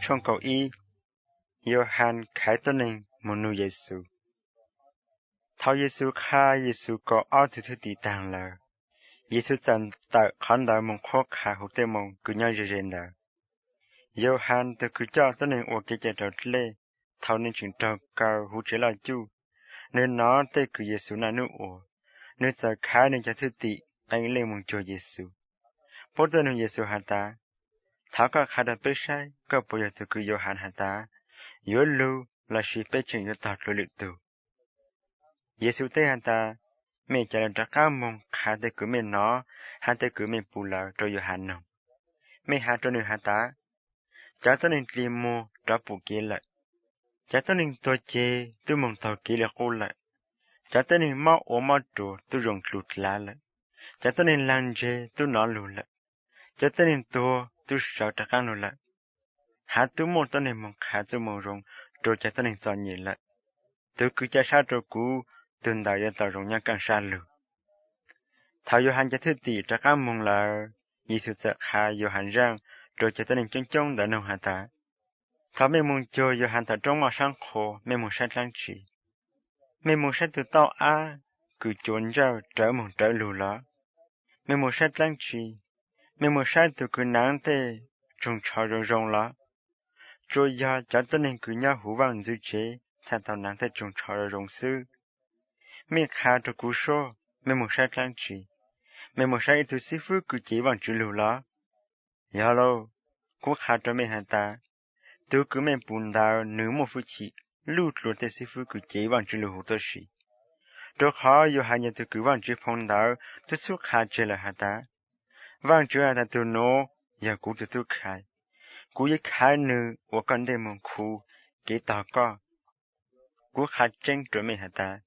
trong cầu y Johann khai tên nên một nu Giêsu thao Giêsu khai Giêsu có ở thứ tỷ tàng là Giêsu chân tại khán đài mong khó khả hữu tế mong cứ nhau dễ là Johann từ cứ cho tên nên ở cái trò lệ thao nên chuyện trò cao hữu chế là chú nên nó tới cứ Giêsu là nu ở nên giờ khai nên cho thứ tỷ anh lên mong cho Giêsu bố tên nên Giêsu hả ta tháo các khả đà bế sai có bây giờ từ cứ Johann hả ta yếu lưu là sự bế trình cho tọt lưu lực tù Giêsu tế hả ta mẹ trả lời cho các mong khả tế cứ mẹ nó hả tế cứ mẹ bù là cho Johann nông mẹ hả cho nữ hả ta chả tôi nên tìm mô cho bù kia lại chả tôi nên tôi chê tôi mong tàu kia là cô lại chả tôi nên máu ổ máu trù tôi rồng lụt lá lại chả tôi nên lan chê tôi nó lụt lại chả tôi nên tôi sợ trả các nụ lại hả tôi mong tôi nên mong khả tôi mong rồng rồi chả tôi nên cho nhị lại tôi cứ chả sao rồi cú từng đạo cho tàu rồng nhá càng xa lửa thảo Johann cho thứ tỷ trả các mong là Giêsu sẽ khai Johann rằng rồi cho tôi nên chân chân đã nông hạ ta thảo mẹ mong cho Johann ta trong mà sang khổ mẹ mong sát lăng chỉ mẹ mong sát từ tao cứ trốn ra trở mong trở lù lá mẹ mong sát lăng chỉ mẹ mong sát từ cứ nắng tê trông trò rồng rồng lá rồi giờ cho tôi nên cứ nhớ hú vang dư chế sao tao nắng tê trông trò rồng sư mẹ khai cho cú số mẹ mong sát lăng chỉ mẹ một sai tu sĩ phước cứ chỉ bằng chữ lù lá, giờ lâu, cú khai cho mẹ hắn ta, tôi cứ mẹ bùn đào nữ một phút chỉ, lút lút để sĩ phước cứ chỉ bằng chữ lù hồ tôi xí, tôi khó yêu hai nhà tôi cứ bằng chữ phong đào, tôi suốt khai chơi là hắn ta, bằng chữ hắn ta tôi nô, giờ cú tôi khai, cú ấy khai nữ, tôi cần để mong khu, cái tao có, cú khai tranh cho mẹ hắn ta,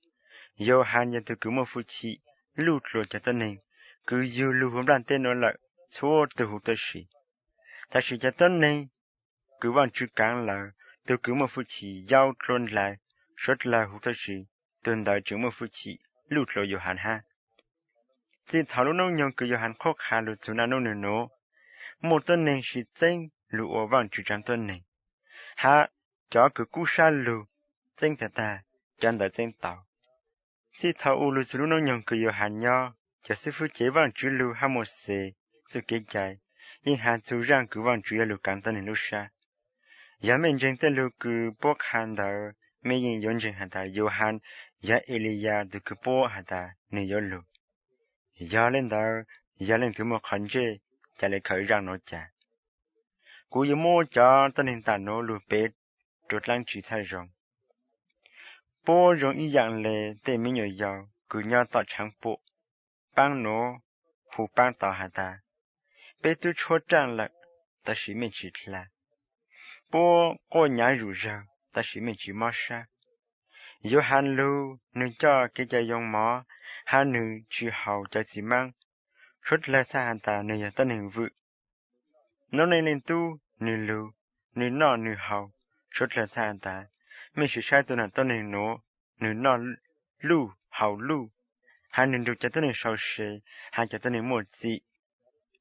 yêu hai nhà tôi cứ một phút chỉ, lút lút cho tôi nên cứ yêu lưu hôm đàn tên nó lại số từ hụt tới xí ta chỉ cho tên này cứ bằng chữ cán là tôi cứ một phút chỉ giao trôn lại rất là hụt tới xí tuần đại chữ một phút chỉ lụt lội Johann ha chỉ thảo lúc nông nhung cứ Johann khó khăn lụt xuống nông nửa nô một tên này chỉ tên lụt ở bằng chữ trăm tên này ha cho cứ cú sa lụt tên ta chân đại tên tàu chỉ thảo lụt xuống nông nhung cứ Johann nho cho sư phụ chế bằng chữ lưu hai một xe sự kết trái nhưng hàn chú rằng cứ bằng chữ lưu cảm tân lưu xa giờ mình chân tên lưu cứ bốc hàn đạo mình nhìn yon chân hàn đạo Johann giờ Elia được cứ bốc hàn đạo nên yon lưu giờ lên đạo giờ lên thứ một khẩn chế cho lấy khởi rằng nó trả cú yêu mua cho tân hình tàn nó lưu bết trột lăng chỉ thay rong bố rong ý dạng lệ để mình nhớ giàu cứ nhau tạo trắng bộ bang nó phụ bang tao hà ta bé tôi cho trang là ta chỉ mình chỉ là bố cô nhà rủ rào ta chỉ mình chỉ mót sa yêu han lưu nên cho cái gia用mỏ han nữ chỉ hậu cho chỉ mang rất là xa han ta nên ta nên vự nó nên lên tu nên lưu nên nọ nên hậu rất là xa han ta mình chỉ sai tôi là tôi nên nó nên nọ lưu hậu lưu hắn nên được cho tôi nên sau xe, hắn cho tôi nên một gì,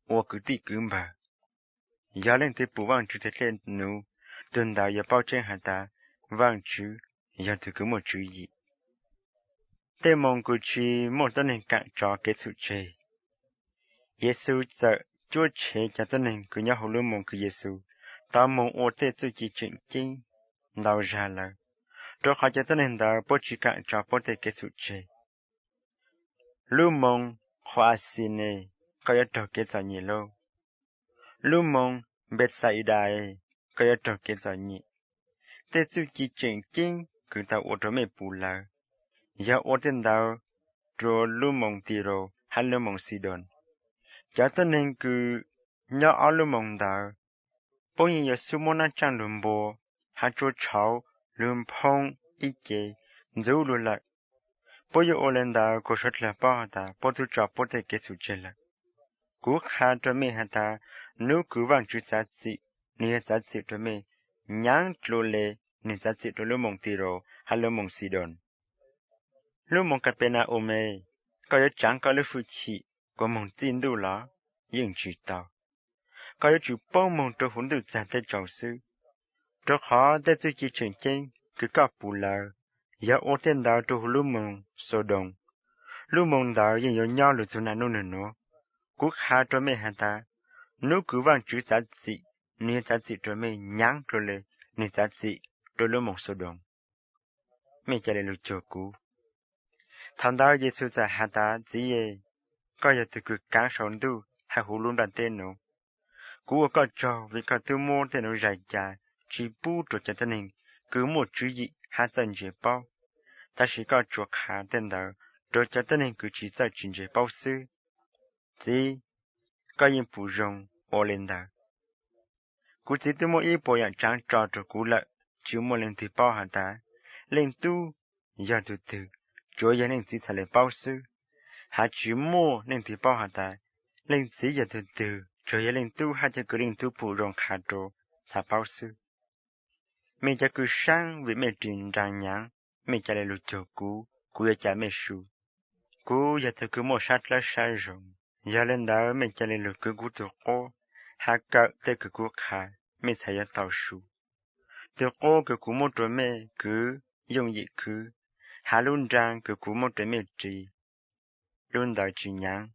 tôi cứ đi cứ mà. Giờ lên tới bù vang chữ thế lên nụ, tuần đạo giờ bao trên hắn ta, vang chữ, giờ tôi cứ một chữ gì. Tê mong cứ chỉ một tôi nên cạn trò cái sự chê. Giêsu giờ chúa chế cho tôi nên cứ nhớ hồ lưu mong cứ Giêsu, tao mong ô tê tôi chỉ chuyện chính, đào ra là, rồi họ cho tôi nên đào bố chỉ cạn trò bố tê cái sự chê. Lưu mong khoa xin nè, có yếu trò kết cho nhị lâu. Lưu mong bết xảy đài, có yếu trò kết cho nhị. Tê chú chỉ chuyện chính, cứ tao ô trò mê bù là. Giờ ô tên đào, rồi lưu mong tì rô, hay lưu mong xì đồn. Chá tên nên cứ nhớ áo lưu mong đào. Bố nhìn giờ sư mô nà trang lùm bồ, hay trô cháu, lùm phong, ý chế, dấu lưu lạc. Bố yêu ô lên đào cô rất là bao ta, bố tu trò bố thể kết thúc chơi là. Cú khá cho mẹ hả ta, nếu cứ vang chú giá trị, nếu giá trị cho mẹ, nhãn lô lê, nếu giá trị cho lưu mong tì rô, hay lưu mong xì đồn. Lưu mong cắt bê na ô mê, có yếu chẳng có lưu phụ trị, có mong tin đủ lá, yên chỉ tao. Có yếu chú bông mong trô hốn được giá tế trọng sư. Trò khó để tôi chỉ chuyện chênh, cứ có bù lờ. Giờ ô tên đó trù lưu mông, sô đồng. Lưu mông đó yên yếu nhau lưu dù nà nô nô nô. Cú khá trò mê hàn ta. Nếu cứ vang chữ giá trị, nên giá trị trò mê nháng trò lê, nên giá trị trò lưu mông sô đồng. Mê chà lê lưu chô cú. Thằng đó dê sư giả hàn ta dĩ yê. Có giờ từ cứ cán sống đu, hay hú luôn đoàn tên nô. Cú có cho vì có tư mô tên nô rải chà, chỉ bù trò cho tên hình, cứ một chữ dị, hạ chân dễ bao. Ta chỉ có chuộc hạ tên đó, trò cho tên hình cứ chỉ cho chuyện dễ bao sư. Dĩ, có những phụ rồng, ô lên đó. Cú chỉ tư mô ý bộ dạng tráng trò trò cú lợi, chứ mô lên thì bao hẳn ta. Lên tu, giờ từ từ, chúa giờ nên chỉ trả lời bao sư. Hạ chứ mô nên thì bao hẳn ta. Lên chỉ giờ từ từ, chúa giờ lên tu hạ cho cứ lên tu phụ rồng khá trò, trả bao sư. Mình cho cứ sang vì mình trình ràng nhãn, mình trả lời lụt cho cú giờ trả mình sưu. Cú giờ tôi cứ một sát lá xa rộng. Giờ lên đó mình trả lời lụt cứ cú tổ cô, hạ cỡ tới cứ cú khá, mình sẽ giờ tàu sưu. Tổ cô cứ cú một trò mê cứ, dùng dị cứ, hạ luôn ràng cứ cú một trò mê trì. Luôn đó chỉ nhãn.